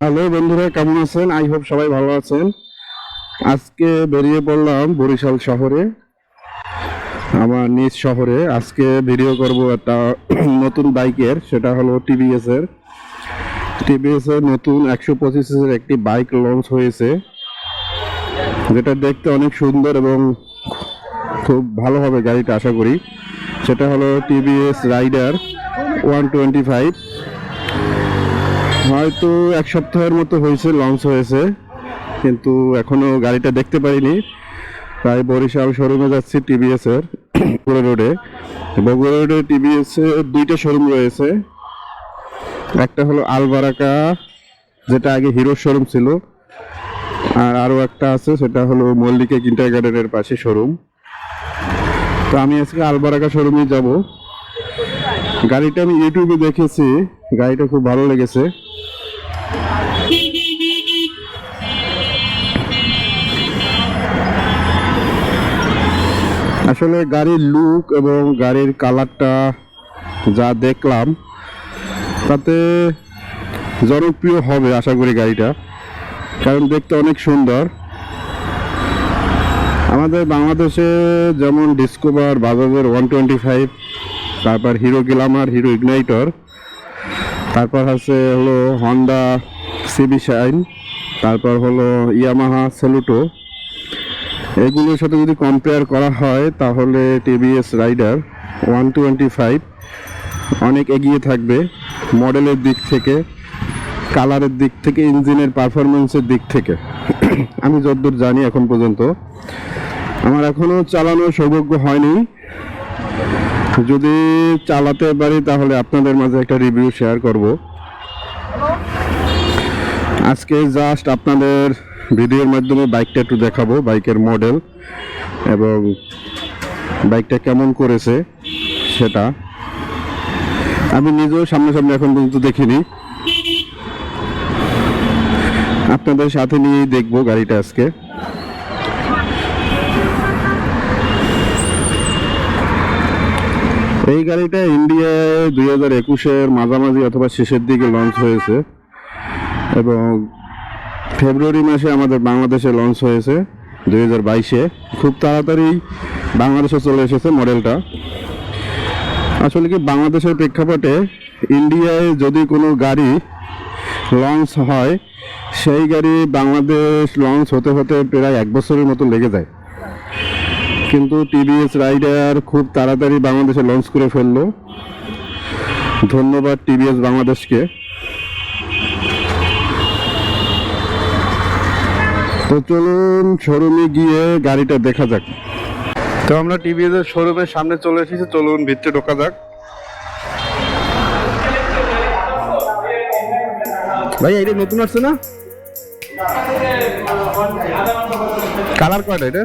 Hello বন্ধুরা, কেমন আছেন? আই হোপ সবাই ভালো আছেন। আজকে বেরিয়ে পড়লাম বরিশাল শহরে, আমার নিজ শহরে। আজকে ভিডিও করব একটা নতুন বাইকের, সেটা হলো টিভিএস এর নতুন 125 এর একটি বাইক লঞ্চ হয়েছে, যেটা দেখতে অনেক সুন্দর এবং খুব ভালো হবে গাড়িটা, আশা করি। সেটা হলো টিভিএস রাইডার 125। হয়তো এক সপ্তাহের মতো হয়েছে লঞ্চ হয়েছে, কিন্তু এখনো গাড়িটা দেখতে পারিনি। তাই বরিশাল শোরুমে যাচ্ছি টিভিএস এর, বগুড়া রোডে টিভিএস এর দুইটা শোরুম রয়েছে। একটা হলো আলবারাকা, যেটা আগে হিরো শোরুম ছিল, আর আরো একটা আছে, সেটা হলো মল্লিকা কিন্ডারগার্ডেনের পাশে শোরুম। তো আমি আজকে আলবারাকা শোরুমে যাব। গাড়িটা আমি ইউটিউবে দেখেছি, গাড়িটা খুব ভালো লেগেছে। আসলে গাড়ির লুক এবং গাড়ির কালারটা যা দেখলাম, তাতে জনপ্রিয় হবে আশা করি গাড়িটা, কারণ দেখতে অনেক সুন্দর। আমাদের বাংলাদেশে যেমন ডিসকভার, বাজাজের 125, তারপর হিরো গ্ল্যামার, হিরো ইগনাইটর, তারপর হলো হন্ডা সিবি শাইন, তারপর হলো ইয়ামাহা সেলুটো। এগুলোর সাথে যদি কম্পেয়ার করা হয়, তাহলে টিভিএস রাইডার 125 অনেক এগিয়ে থাকবে মডেলের দিক থেকে, কালারের দিক থেকে, ইঞ্জিনের পারফরমেন্সের দিক থেকে। আমি যতদূর জানি এখন পর্যন্ত, আমার এখনও চালানোর সৌভাগ্য হয়নি। যদি চালাতে পারি তাহলে আপনাদের মাঝে একটা রিভিউ শেয়ার করব। আজকে জাস্ট আপনাদের ভিডিওর মাধ্যমে বাইকটা একটু দেখাবো, বাইকের মডেল এবং বাইকটা কেমন করেছে সেটা। আমি নিজেও সামনাসামনি এখন পর্যন্ত দেখিনি, আপনাদের সাথে নিয়েই দেখবো গাড়িটা আজকে। এই গাড়িটা ইন্ডিয়ায় 2021-এর মাঝামাঝি অথবা শেষের দিকে লঞ্চ হয়েছে, এবং ফেব্রুয়ারি মাসে আমাদের বাংলাদেশে লঞ্চ হয়েছে 2022-এ। খুব তাড়াতাড়ি বাংলাদেশে চলে এসেছে মডেলটা। আসলে কি, বাংলাদেশের প্রেক্ষাপটে ইন্ডিয়ায় যদি কোনো গাড়ি লঞ্চ হয়, সেই গাড়ি বাংলাদেশ লঞ্চ হতে হতে প্রায় 1 বছরের মতো লেগে যায়। কিন্তু টিভিএস রাইডার খুব তাড়াতাড়ি বাংলাদেশে লঞ্চ করে ফেললো। ধন্যবাদ টিভিএস বাংলাদেশকে। তো চলুন শোরুমে গিয়ে গাড়িটা দেখা যাক। তো আমরা টিভিএস এর শোরুমের সামনে চলে এসেছি, চলুন ভিতরে ঢোকা যাক। ভাই, এটা নতুন আসছে না? কালার কয়টা এটা?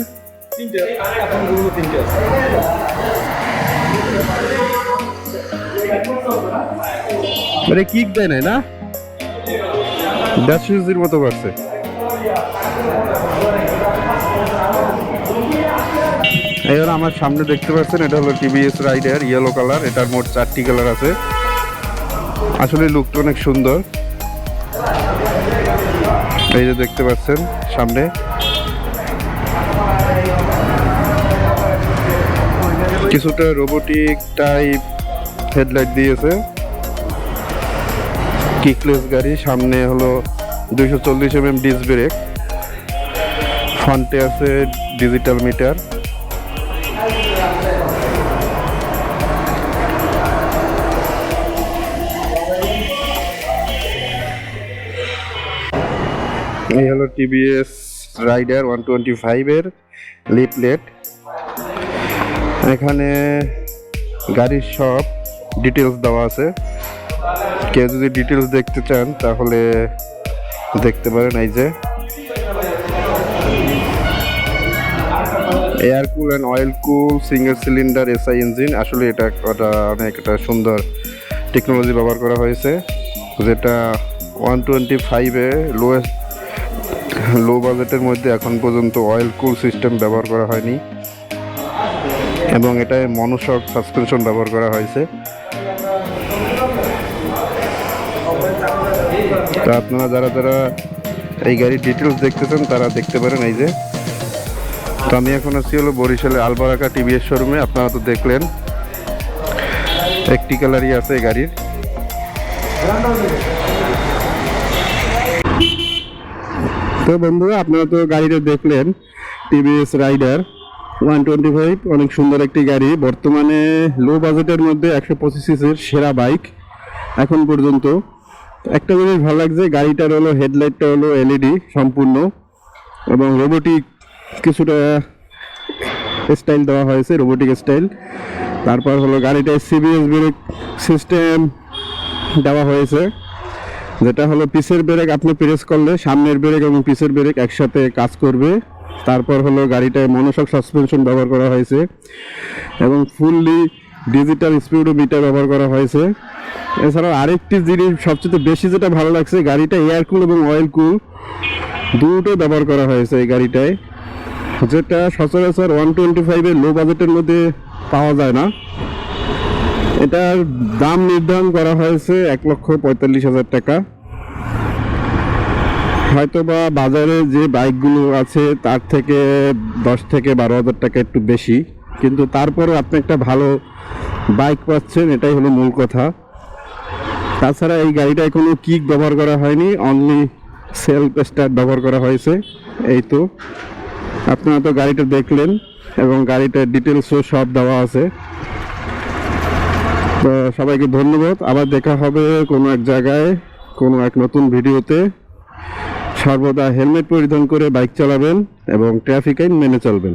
মানে কিক দেয় নাই না, ডাসিউজির মতো করছে। এবার আমার সামনে দেখতে পাচ্ছেন, এটা হলো টিভিএস রাইডার ইয়েলো কালার। এটার মোট 4টি কালার আছে। আসলে লুকটা অনেক সুন্দর। এই যে দেখতে পাচ্ছেন সামনে, কিছুটা রোবোটিক টাইপ হেডলাইট দিয়েছে। কিকলেস গাড়ি, সামনে হলো 240 mm ডিস্ক ব্রেক, ফ্রন্টে আছে ডিজিটাল মিটার। এই হলো টিভিএস রাইডার 125 এর লিফলেট। এখানে গাড়ির সব ডিটেলস দেওয়া আছে। কেউ যদি ডিটেলস দেখতে চান তাহলে দেখতে পারেন। এই যে air cool and oil cool single cylinder SI engine. আসলে এটা অনেক একটা সুন্দর টেকনোলজি ব্যবহার করা হয়েছে, যেটা 125-এ লো বাজেটের মধ্যে এখন পর্যন্ত অয়েল কুল সিস্টেম ব্যবহার করা হয়নি, এবং এটায় মনোশক সাসপেনশন ব্যবহার করা হয়েছে। তো আপনারা যারা যারা এই গাড়ির ডিটেলস দেখতেছেন তারা দেখতে পারেন। এই যে, তো আমি এখন আছি হলো বরিশালের আলবারাকা টিভিএস শোরুমে। আপনারা তো দেখলেন একটি কালারই আছে এই গাড়ির। তো বন্ধুরা, আপনারা তো গাড়িটা দেখলেন, টিভিএস রাইডার 125, অনেক সুন্দর একটি গাড়ি। বর্তমানে লো বাজেটের মধ্যে 125 সিসির সেরা বাইক এখন পর্যন্ত। একটা জিনিস ভালো লাগছে, গাড়িটার হলো হেডলাইটটা হলো এলইডি সম্পূর্ণ, এবং রোবোটিক কিছুটা স্টাইল দেওয়া হয়েছে, রোবোটিক স্টাইল। তারপর হলো গাড়িটায় সিবিএস ব্রেক সিস্টেম দেওয়া হয়েছে, যেটা হলো পিছের ব্রেক আপনি প্রেস করলে সামনের ব্রেক এবং পিছের ব্রেক একসাথে কাজ করবে। তারপর হলো গাড়িটায় মনোশক সাসপেনশন ব্যবহার করা হয়েছে, এবং ফুললি ডিজিটাল স্পিডোমিটার ব্যবহার করা হয়েছে। এছাড়াও আরেকটি জিনিস সবচেয়ে বেশি যেটা ভালো লাগছে, গাড়িটা এয়ার কুল এবং অয়েল কুল দুটো ব্যবহার করা হয়েছে এই গাড়িটায়, যেটা সচরাচর 125-এর লো বাজেটের মধ্যে পাওয়া যায় না। এটার দাম নির্ধারণ করা হয়েছে 1,45,000 টাকা। হয়তোবা বাজারে যে বাইকগুলো আছে তার থেকে 10 থেকে 12,000 টাকা একটু বেশি, কিন্তু তারপরে আপনি একটা ভালো বাইক পাচ্ছেন, এটাই হলো মূল কথা। তাছাড়া এই গাড়িটায় কোনো কিক ব্যবহার করা হয়নি, অনলি সেলফ স্টার্ট ব্যবহার করা হয়েছে। এই তো আপনারা তো গাড়িটা দেখলেন, এবং গাড়িটার ডিটেলসও সব দেওয়া আছে। তো সবাইকে ধন্যবাদ, আবার দেখা হবে কোনো এক জায়গায় কোনো এক নতুন ভিডিওতে। সর্বদা হেলমেট পরিধান করে বাইক চালাবেন এবং ট্রাফিক আইন মেনে চলবেন।